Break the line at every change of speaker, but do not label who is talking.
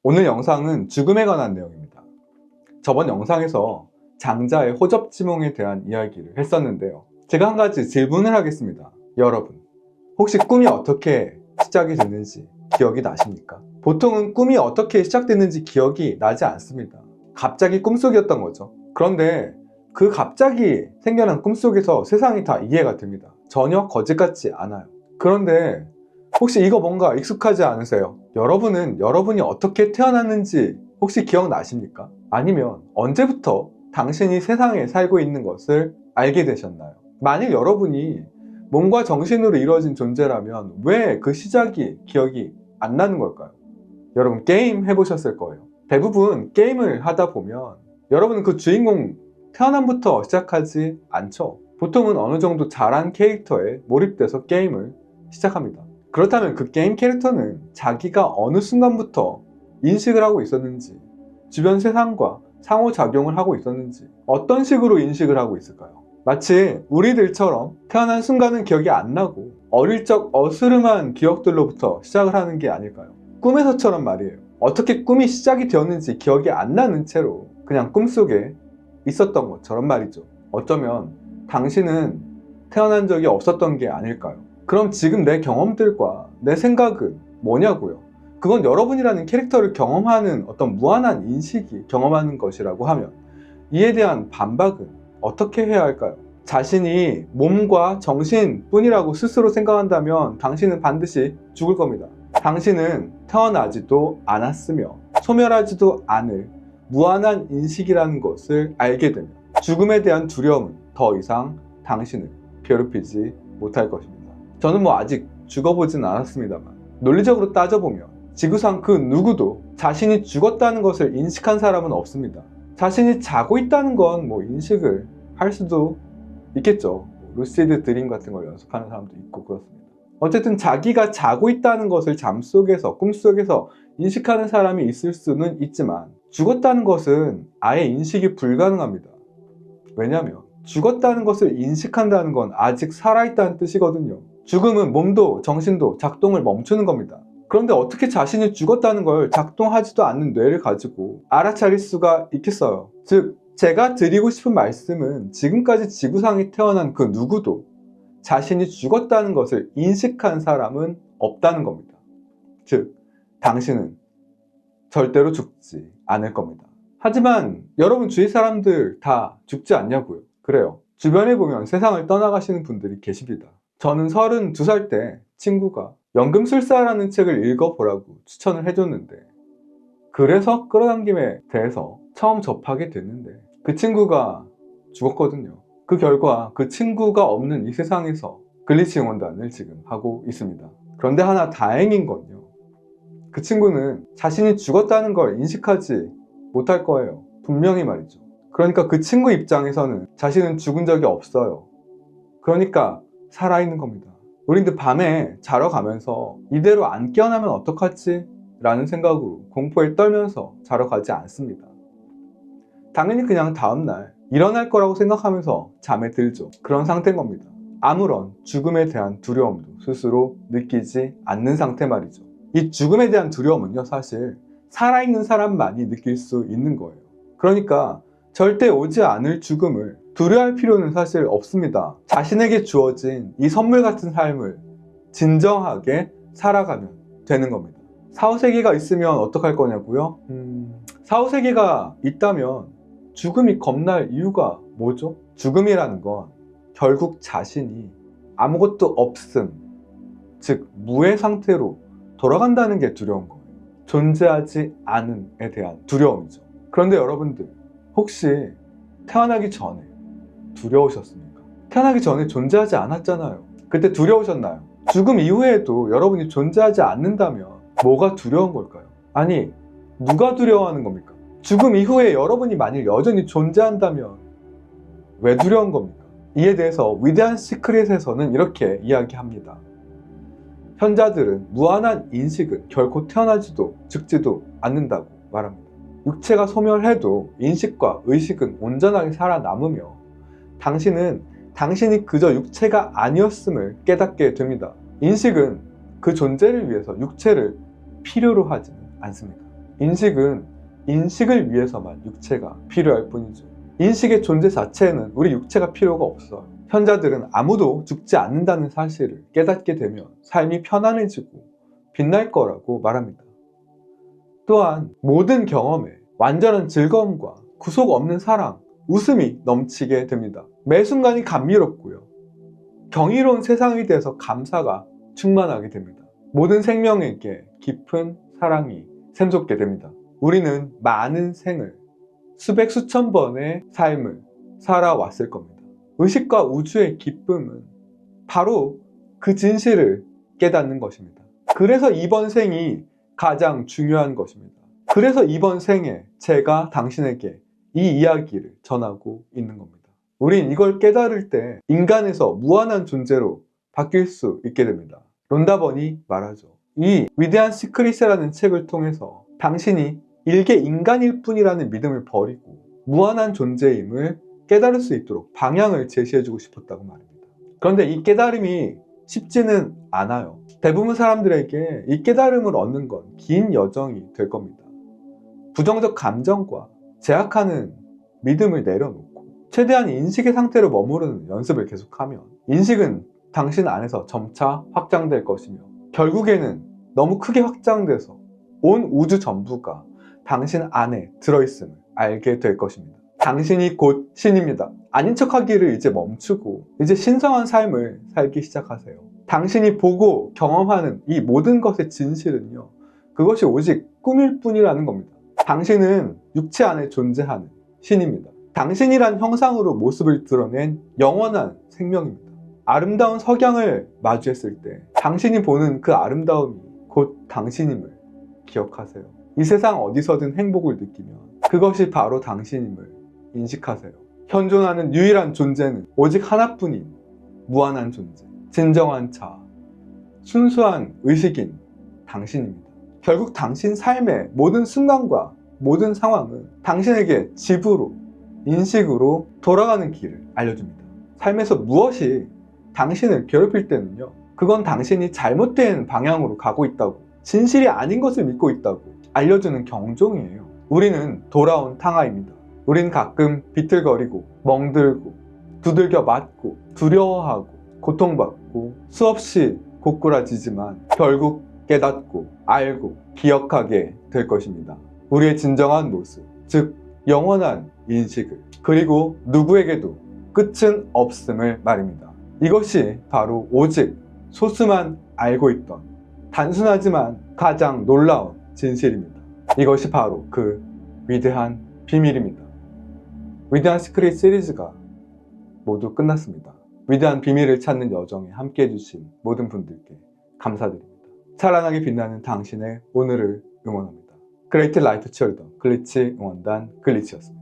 오늘 영상은 죽음에 관한 내용입니다. 저번 영상에서 장자의 호접지몽에 대한 이야기를 했었는데요. 제가 한 가지 질문을 하겠습니다. 여러분, 혹시 꿈이 어떻게 시작이 됐는지 기억이 나십니까? 보통은 꿈이 어떻게 시작됐는지 기억이 나지 않습니다. 갑자기 꿈속이었던 거죠. 그런데 그 갑자기 생겨난 꿈속에서 세상이 다 이해가 됩니다. 전혀 거짓 같지 않아요. 그런데 혹시 이거 뭔가 익숙하지 않으세요? 여러분은 여러분이 어떻게 태어났는지 혹시 기억나십니까? 아니면 언제부터 당신이 세상에 살고 있는 것을 알게 되셨나요? 만일 여러분이 몸과 정신으로 이루어진 존재라면 왜 그 시작이 기억이 안 나는 걸까요? 여러분 게임 해보셨을 거예요. 대부분 게임을 하다 보면 여러분은 그 주인공 태어남부터 시작하지 않죠. 보통은 어느 정도 잘한 캐릭터에 몰입돼서 게임을 시작합니다. 그렇다면 그 게임 캐릭터는 자기가 어느 순간부터 인식을 하고 있었는지, 주변 세상과 상호작용을 하고 있었는지, 어떤 식으로 인식을 하고 있을까요? 마치 우리들처럼 태어난 순간은 기억이 안 나고 어릴 적 어스름한 기억들로부터 시작을 하는 게 아닐까요? 꿈에서처럼 말이에요. 어떻게 꿈이 시작이 되었는지 기억이 안 나는 채로 그냥 꿈속에 있었던 것처럼 말이죠. 어쩌면 당신은 태어난 적이 없었던 게 아닐까요? 그럼 지금 내 경험들과 내 생각은 뭐냐고요? 그건 여러분이라는 캐릭터를 경험하는 어떤 무한한 인식이 경험하는 것이라고 하면 이에 대한 반박은 어떻게 해야 할까요? 자신이 몸과 정신뿐이라고 스스로 생각한다면 당신은 반드시 죽을 겁니다. 당신은 태어나지도 않았으며 소멸하지도 않을 무한한 인식이라는 것을 알게 되면 죽음에 대한 두려움은 더 이상 당신을 괴롭히지 못할 것입니다. 저는 아직 죽어보진 않았습니다만 논리적으로 따져보면 지구상 그 누구도 자신이 죽었다는 것을 인식한 사람은 없습니다. 자신이 자고 있다는 건 인식을 할 수도 있겠죠. 루시드 드림 같은 걸 연습하는 사람도 있고 그렇습니다. 어쨌든 자기가 자고 있다는 것을 잠속에서 꿈속에서 인식하는 사람이 있을 수는 있지만 죽었다는 것은 아예 인식이 불가능합니다. 왜냐하면 죽었다는 것을 인식한다는 건 아직 살아있다는 뜻이거든요. 죽음은 몸도 정신도 작동을 멈추는 겁니다. 그런데 어떻게 자신이 죽었다는 걸 작동하지도 않는 뇌를 가지고 알아차릴 수가 있겠어요? 즉, 제가 드리고 싶은 말씀은 지금까지 지구상에 태어난 그 누구도 자신이 죽었다는 것을 인식한 사람은 없다는 겁니다. 즉, 당신은 절대로 죽지 않을 겁니다. 하지만 여러분 주위 사람들 다 죽지 않냐고요? 그래요. 주변에 보면 세상을 떠나가시는 분들이 계십니다. 저는 32살 때 친구가 연금술사라는 책을 읽어보라고 추천을 해줬는데 그래서 끌어당김에 대해서 처음 접하게 됐는데 그 친구가 죽었거든요. 그 결과 그 친구가 없는 이 세상에서 글리치 응원단을 지금 하고 있습니다. 그런데 하나 다행인 건요, 그 친구는 자신이 죽었다는 걸 인식하지 못할 거예요. 분명히 말이죠. 그러니까 그 친구 입장에서는 자신은 죽은 적이 없어요. 그러니까 살아있는 겁니다. 우리도 밤에 자러 가면서 이대로 안 깨어나면 어떡하지? 라는 생각으로 공포에 떨면서 자러 가지 않습니다. 당연히 그냥 다음날 일어날 거라고 생각하면서 잠에 들죠. 그런 상태인 겁니다. 아무런 죽음에 대한 두려움도 스스로 느끼지 않는 상태 말이죠. 이 죽음에 대한 두려움은요, 사실 살아있는 사람만이 느낄 수 있는 거예요. 그러니까 절대 오지 않을 죽음을 두려워할 필요는 사실 없습니다. 자신에게 주어진 이 선물 같은 삶을 진정하게 살아가면 되는 겁니다. 4, 5세계가 있으면 어떡할 거냐고요? 4, 5세계가 있다면 죽음이 겁날 이유가 뭐죠? 죽음이라는 건 결국 자신이 아무것도 없음, 즉 무의 상태로 돌아간다는 게 두려운 거예요. 존재하지 않음에 대한 두려움이죠. 그런데 여러분들 혹시 태어나기 전에 두려우셨습니까? 태어나기 전에 존재하지 않았잖아요. 그때 두려우셨나요? 죽음 이후에도 여러분이 존재하지 않는다면 뭐가 두려운 걸까요? 아니, 누가 두려워하는 겁니까? 죽음 이후에 여러분이 만일 여전히 존재한다면 왜 두려운 겁니까? 이에 대해서 위대한 시크릿에서는 이렇게 이야기합니다. 현자들은 무한한 인식은 결코 태어나지도 죽지도 않는다고 말합니다. 육체가 소멸해도 인식과 의식은 온전하게 살아남으며 당신이 그저 육체가 아니었음을 깨닫게 됩니다. 인식은 그 존재를 위해서 육체를 필요로 하지는 않습니다. 인식은 인식을 위해서만 육체가 필요할 뿐이죠. 인식의 존재 자체에는 우리 육체가 필요가 없어요. 현자들은 아무도 죽지 않는다는 사실을 깨닫게 되면 삶이 편안해지고 빛날 거라고 말합니다. 또한 모든 경험에 완전한 즐거움과 구속 없는 사랑, 웃음이 넘치게 됩니다. 매 순간이 감미롭고요. 경이로운 세상에 대해서 감사가 충만하게 됩니다. 모든 생명에게 깊은 사랑이 샘솟게 됩니다. 우리는 많은 생을, 수백 수천 번의 삶을 살아왔을 겁니다. 의식과 우주의 기쁨은 바로 그 진실을 깨닫는 것입니다. 그래서 이번 생이 가장 중요한 것입니다. 그래서 이번 생에 제가 당신에게 이 이야기를 전하고 있는 겁니다. 우린 이걸 깨달을 때 인간에서 무한한 존재로 바뀔 수 있게 됩니다. 론다번이 말하죠. 이 위대한 시크릿이라는 책을 통해서 당신이 일개 인간일 뿐이라는 믿음을 버리고 무한한 존재임을 깨달을 수 있도록 방향을 제시해주고 싶었다고 말합니다. 그런데 이 깨달음이 쉽지는 않아요. 대부분 사람들에게 이 깨달음을 얻는 건 긴 여정이 될 겁니다. 부정적 감정과 제약하는 믿음을 내려놓고 최대한 인식의 상태로 머무르는 연습을 계속하면 인식은 당신 안에서 점차 확장될 것이며 결국에는 너무 크게 확장돼서 온 우주 전부가 당신 안에 들어있음을 알게 될 것입니다. 당신이 곧 신입니다. 아닌 척하기를 이제 멈추고 이제 신성한 삶을 살기 시작하세요. 당신이 보고 경험하는 이 모든 것의 진실은요, 그것이 오직 꿈일 뿐이라는 겁니다. 당신은 육체 안에 존재하는 신입니다. 당신이란 형상으로 모습을 드러낸 영원한 생명입니다. 아름다운 석양을 마주했을 때 당신이 보는 그 아름다움이 곧 당신임을 기억하세요. 이 세상 어디서든 행복을 느끼면 그것이 바로 당신임을 인식하세요. 현존하는 유일한 존재는 오직 하나뿐인 무한한 존재, 진정한 자아, 순수한 의식인 당신입니다. 결국 당신 삶의 모든 순간과 모든 상황은 당신에게 집으로, 인식으로 돌아가는 길을 알려줍니다. 삶에서 무엇이 당신을 괴롭힐 때는요, 그건 당신이 잘못된 방향으로 가고 있다고, 진실이 아닌 것을 믿고 있다고 알려주는 경종이에요. 우리는 돌아온 탕아입니다. 우린 가끔 비틀거리고 멍들고 두들겨 맞고 두려워하고 고통받고 수없이 고꾸라지지만 결국 깨닫고 알고 기억하게 될 것입니다. 우리의 진정한 모습, 즉 영원한 인식을, 그리고 누구에게도 끝은 없음을 말입니다. 이것이 바로 오직 소수만 알고 있던 단순하지만 가장 놀라운 진실입니다. 이것이 바로 그 위대한 비밀입니다. 위대한 시크릿 시리즈가 모두 끝났습니다. 위대한 비밀을 찾는 여정에 함께 해주신 모든 분들께 감사드립니다. 찬란하게 빛나는 당신의 오늘을 응원합니다. 그레이트 라이트 치어리더 글리치 응원단 글리치였습니다.